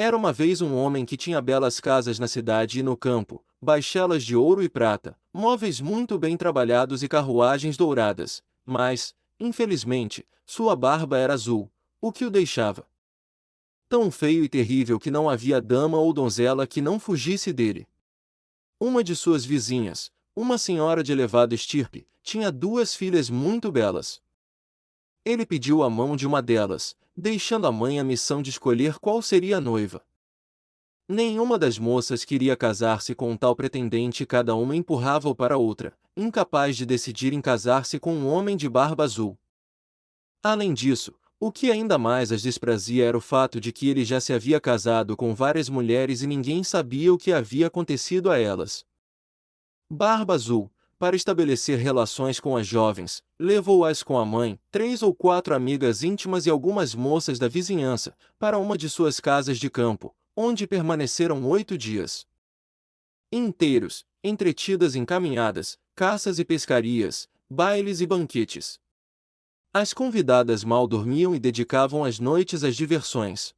Era uma vez um homem que tinha belas casas na cidade e no campo, baixelas de ouro e prata, móveis muito bem trabalhados e carruagens douradas, mas, infelizmente, sua barba era azul, o que o deixava tão feio e terrível que não havia dama ou donzela que não fugisse dele. Uma de suas vizinhas, uma senhora de elevada estirpe, tinha duas filhas muito belas. Ele pediu a mão de uma delas, deixando à mãe a missão de escolher qual seria a noiva. Nenhuma das moças queria casar-se com um tal pretendente e cada uma empurrava-o para outra, incapaz de decidir em casar-se com um homem de barba azul. Além disso, o que ainda mais as desprazia era o fato de que ele já se havia casado com várias mulheres e ninguém sabia o que havia acontecido a elas. Barba Azul, para estabelecer relações com as jovens, levou-as com a mãe, 3 ou 4 amigas íntimas e algumas moças da vizinhança, para uma de suas casas de campo, onde permaneceram 8 dias inteiros, entretidas em caminhadas, caças e pescarias, bailes e banquetes. As convidadas mal dormiam e dedicavam as noites às diversões.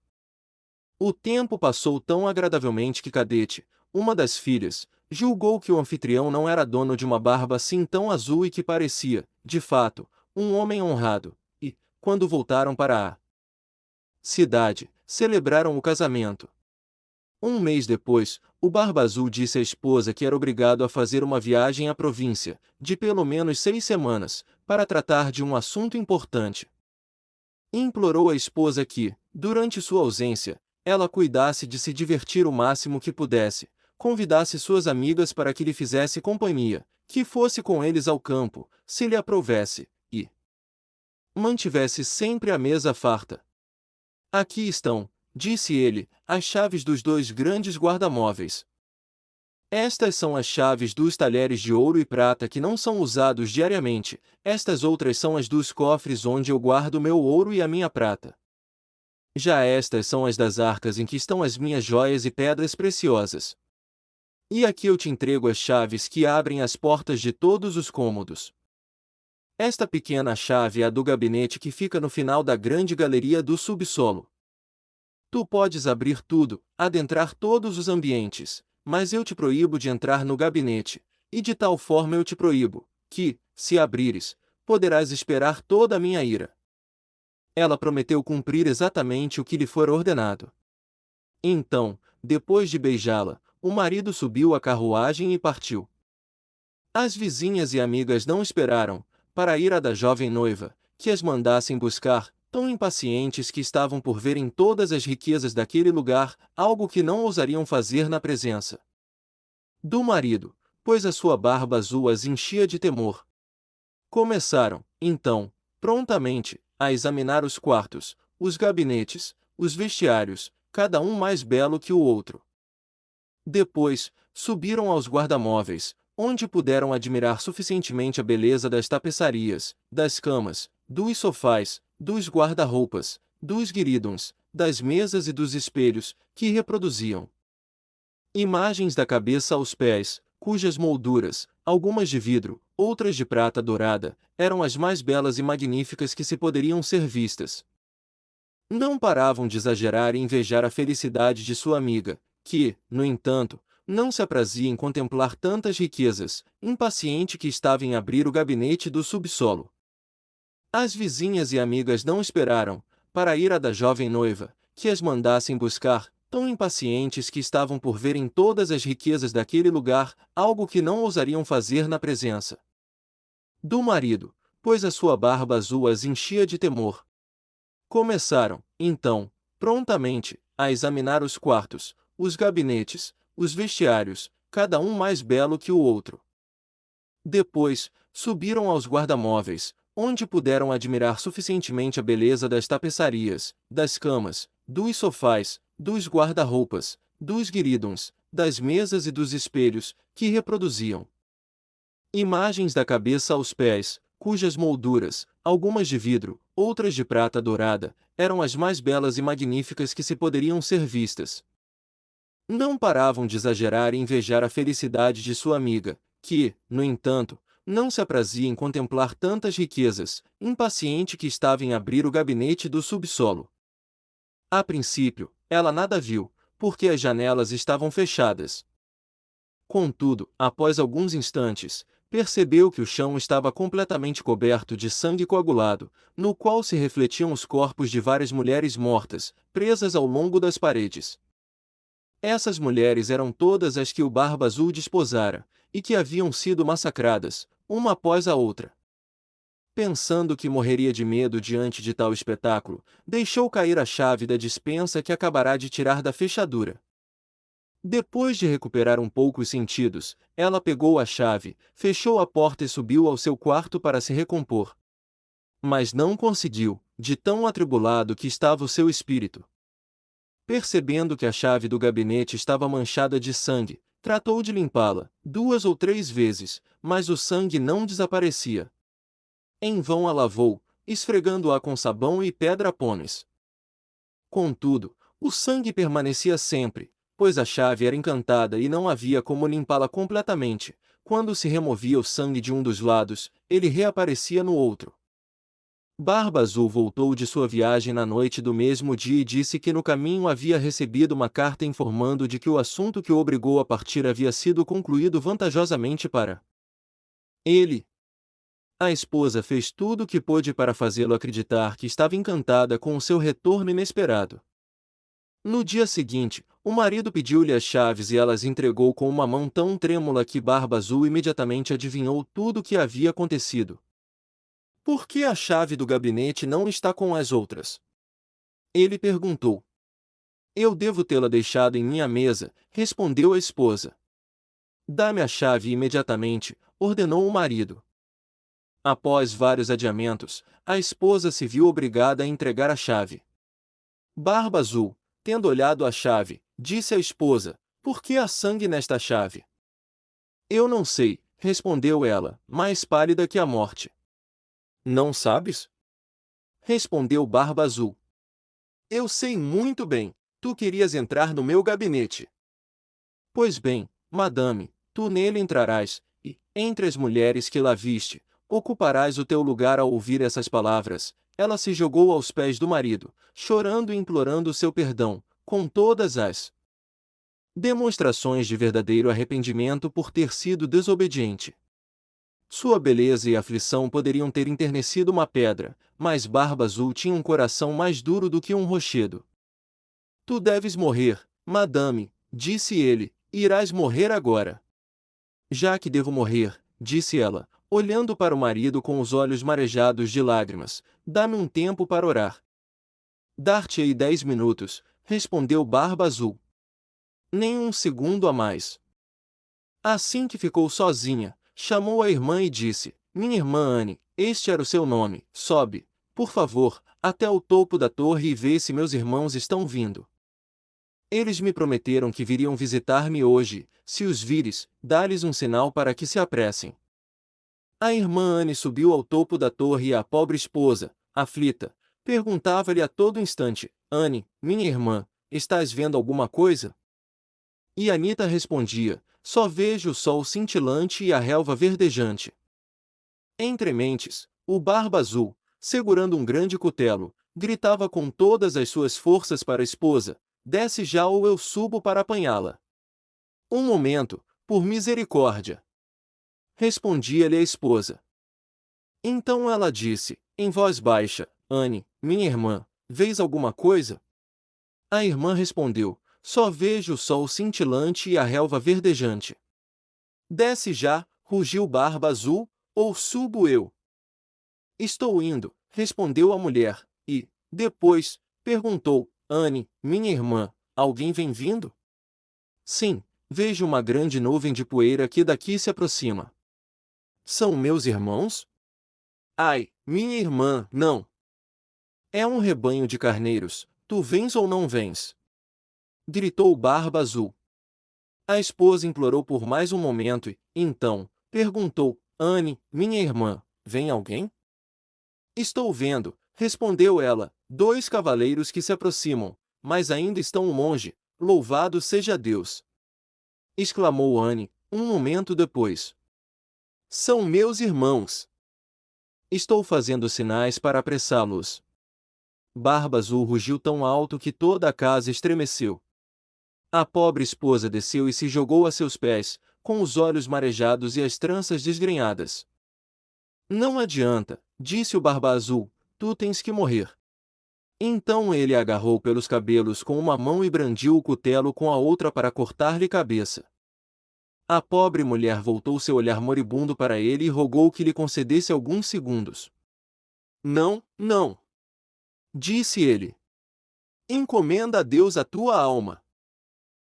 O tempo passou tão agradavelmente que Cadete, uma das filhas, julgou que o anfitrião não era dono de uma barba assim tão azul e que parecia, de fato, um homem honrado, e, quando voltaram para a cidade, celebraram o casamento. Um mês depois, o Barba Azul disse à esposa que era obrigado a fazer uma viagem à província, de pelo menos 6 semanas, para tratar de um assunto importante. Implorou à esposa que, durante sua ausência, ela cuidasse de se divertir o máximo que pudesse, convidasse suas amigas para que lhe fizesse companhia, que fosse com eles ao campo, se lhe aprovesse, e mantivesse sempre a mesa farta. Aqui estão, disse ele, as chaves dos 2 grandes guarda-móveis. Estas são as chaves dos talheres de ouro e prata que não são usados diariamente, estas outras são as dos cofres onde eu guardo meu ouro e a minha prata. Já estas são as das arcas em que estão as minhas joias e pedras preciosas. E aqui eu te entrego as chaves que abrem as portas de todos os cômodos. Esta pequena chave é a do gabinete que fica no final da grande galeria do subsolo. Tu podes abrir tudo, adentrar todos os ambientes, mas eu te proíbo de entrar no gabinete, e de tal forma eu te proíbo, que, se abrires, poderás esperar toda a minha ira. Ela prometeu cumprir exatamente o que lhe fora ordenado. Então, depois de beijá-la, o marido subiu à carruagem e partiu. As vizinhas e amigas não esperaram, para a ira da jovem noiva, que as mandassem buscar, tão impacientes que estavam por verem todas as riquezas daquele lugar, algo que não ousariam fazer na presença do marido, pois a sua barba azul as enchia de temor. Começaram, então, prontamente, a examinar os quartos, os gabinetes, os vestiários, cada um mais belo que o outro. Depois, subiram aos guarda-móveis, onde puderam admirar suficientemente a beleza das tapeçarias, das camas, dos sofás, dos guarda-roupas, dos guiridons, das mesas e dos espelhos, que reproduziam imagens da cabeça aos pés, cujas molduras, algumas de vidro, outras de prata dourada, eram as mais belas e magníficas que se poderiam ser vistas. Não paravam de exagerar e invejar a felicidade de sua amiga, que, no entanto, não se aprazia em contemplar tantas riquezas, impaciente que estava em abrir o gabinete do subsolo. As vizinhas e amigas não esperaram, para a ira da jovem noiva, que as mandassem buscar, tão impacientes que estavam por verem todas as riquezas daquele lugar, algo que não ousariam fazer na presença do marido, pois a sua barba azul as enchia de temor. Começaram, então, prontamente, a examinar os quartos, os gabinetes, os vestiários, cada um mais belo que o outro. Depois, subiram aos guarda-móveis, onde puderam admirar suficientemente a beleza das tapeçarias, das camas, dos sofás, dos guarda-roupas, dos guiridons, das mesas e dos espelhos, que reproduziam imagens da cabeça aos pés, cujas molduras, algumas de vidro, outras de prata dourada, eram as mais belas e magníficas que se poderiam ser vistas. Não paravam de exagerar e invejar a felicidade de sua amiga, que, no entanto, não se aprazia em contemplar tantas riquezas, impaciente que estava em abrir o gabinete do subsolo. A princípio, ela nada viu, porque as janelas estavam fechadas. Contudo, após alguns instantes, percebeu que o chão estava completamente coberto de sangue coagulado, no qual se refletiam os corpos de várias mulheres mortas, presas ao longo das paredes. Essas mulheres eram todas as que o Barba Azul desposara, e que haviam sido massacradas, uma após a outra. Pensando que morreria de medo diante de tal espetáculo, deixou cair a chave da despensa que acabará de tirar da fechadura. Depois de recuperar um pouco os sentidos, ela pegou a chave, fechou a porta e subiu ao seu quarto para se recompor. Mas não conseguiu, de tão atribulado que estava o seu espírito. Percebendo que a chave do gabinete estava manchada de sangue, tratou de limpá-la, 2 ou 3 vezes, mas o sangue não desaparecia. Em vão a lavou, esfregando-a com sabão e pedra-pones. Contudo, o sangue permanecia sempre, pois a chave era encantada e não havia como limpá-la completamente. Quando se removia o sangue de um dos lados, ele reaparecia no outro. Barba Azul voltou de sua viagem na noite do mesmo dia e disse que no caminho havia recebido uma carta informando de que o assunto que o obrigou a partir havia sido concluído vantajosamente para ele. A esposa fez tudo o que pôde para fazê-lo acreditar que estava encantada com o seu retorno inesperado. No dia seguinte, o marido pediu-lhe as chaves e ela as entregou com uma mão tão trêmula que Barba Azul imediatamente adivinhou tudo o que havia acontecido. Por que a chave do gabinete não está com as outras? Ele perguntou. Eu devo tê-la deixado em minha mesa, respondeu a esposa. Dá-me a chave imediatamente, ordenou o marido. Após vários adiamentos, a esposa se viu obrigada a entregar a chave. Barba Azul, tendo olhado a chave, disse à esposa: Por que há sangue nesta chave? Eu não sei, respondeu ela, mais pálida que a morte. Não sabes? Respondeu Barba Azul. Eu sei muito bem, tu querias entrar no meu gabinete. Pois bem, madame, tu nele entrarás, e, entre as mulheres que lá viste, ocuparás o teu lugar. Ao ouvir essas palavras, ela se jogou aos pés do marido, chorando e implorando seu perdão, com todas as demonstrações de verdadeiro arrependimento por ter sido desobediente. Sua beleza e aflição poderiam ter enternecido uma pedra, mas Barba Azul tinha um coração mais duro do que um rochedo. Tu deves morrer, madame, disse ele, irás morrer agora. Já que devo morrer, disse ela, olhando para o marido com os olhos marejados de lágrimas, dá-me um tempo para orar. Dar-te-ei 10 minutos, respondeu Barba Azul. Nem um segundo a mais. Assim que ficou sozinha, chamou a irmã e disse: Minha irmã Anne, este era o seu nome, sobe, por favor, até o topo da torre e vê se meus irmãos estão vindo. Eles me prometeram que viriam visitar-me hoje, se os vires, dá-lhes um sinal para que se apressem. A irmã Anne subiu ao topo da torre e a pobre esposa, aflita, perguntava-lhe a todo instante: Anne, minha irmã, estás vendo alguma coisa? E Anita respondia: Só vejo o sol cintilante e a relva verdejante. Entre mentes, o Barba Azul, segurando um grande cutelo, gritava com todas as suas forças para a esposa: Desce já ou eu subo para apanhá-la. Um momento, por misericórdia. Respondia-lhe a esposa. Então ela disse, em voz baixa: Anne, minha irmã, vês alguma coisa? A irmã respondeu: Só vejo o sol cintilante e a relva verdejante. Desce já, rugiu Barba Azul, ou subo eu? Estou indo, respondeu a mulher, e, depois, perguntou: Anne, minha irmã, alguém vem vindo? Sim, vejo uma grande nuvem de poeira que daqui se aproxima. São meus irmãos? Ai, minha irmã, não. É um rebanho de carneiros, tu vens ou não vens? Gritou Barba Azul. A esposa implorou por mais um momento e, então, perguntou: Anne, minha irmã, vem alguém? Estou vendo, respondeu ela, 2 cavaleiros que se aproximam, mas ainda estão longe, louvado seja Deus! Exclamou Anne, um momento depois. São meus irmãos! Estou fazendo sinais para apressá-los. Barba Azul rugiu tão alto que toda a casa estremeceu. A pobre esposa desceu e se jogou a seus pés, com os olhos marejados e as tranças desgrenhadas. Não adianta, disse o Barba Azul, tu tens que morrer. Então ele a agarrou pelos cabelos com uma mão e brandiu o cutelo com a outra para cortar-lhe cabeça. A pobre mulher voltou seu olhar moribundo para ele e rogou que lhe concedesse alguns segundos. Não, não, disse ele. Encomenda a Deus a tua alma.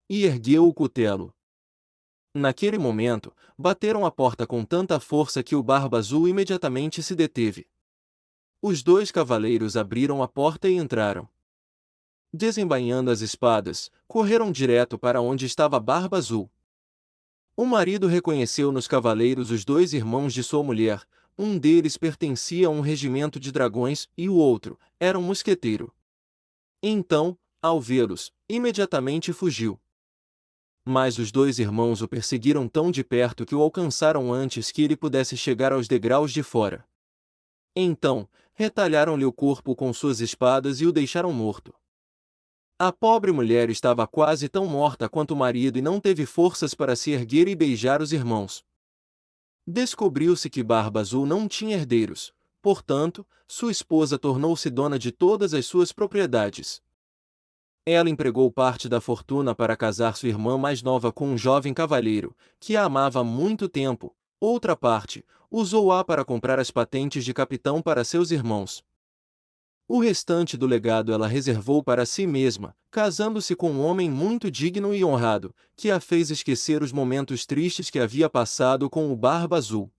E ergueu o cutelo. Naquele momento, bateram a porta com tanta força que o Barba Azul imediatamente se deteve. Os dois cavaleiros abriram a porta e entraram. Desembainhando as espadas, correram direto para onde estava Barba Azul. O marido reconheceu nos cavaleiros os dois irmãos de sua mulher, um deles pertencia a um regimento de dragões e o outro era um mosqueteiro. Então, ao vê-los, imediatamente fugiu. Mas os dois irmãos o perseguiram tão de perto que o alcançaram antes que ele pudesse chegar aos degraus de fora. Então, retalharam-lhe o corpo com suas espadas e o deixaram morto. A pobre mulher estava quase tão morta quanto o marido e não teve forças para se erguer e beijar os irmãos. Descobriu-se que Barba Azul não tinha herdeiros, portanto, sua esposa tornou-se dona de todas as suas propriedades. Ela empregou parte da fortuna para casar sua irmã mais nova com um jovem cavalheiro, que a amava há muito tempo, outra parte, usou-a para comprar as patentes de capitão para seus irmãos. O restante do legado ela reservou para si mesma, casando-se com um homem muito digno e honrado, que a fez esquecer os momentos tristes que havia passado com o Barba Azul.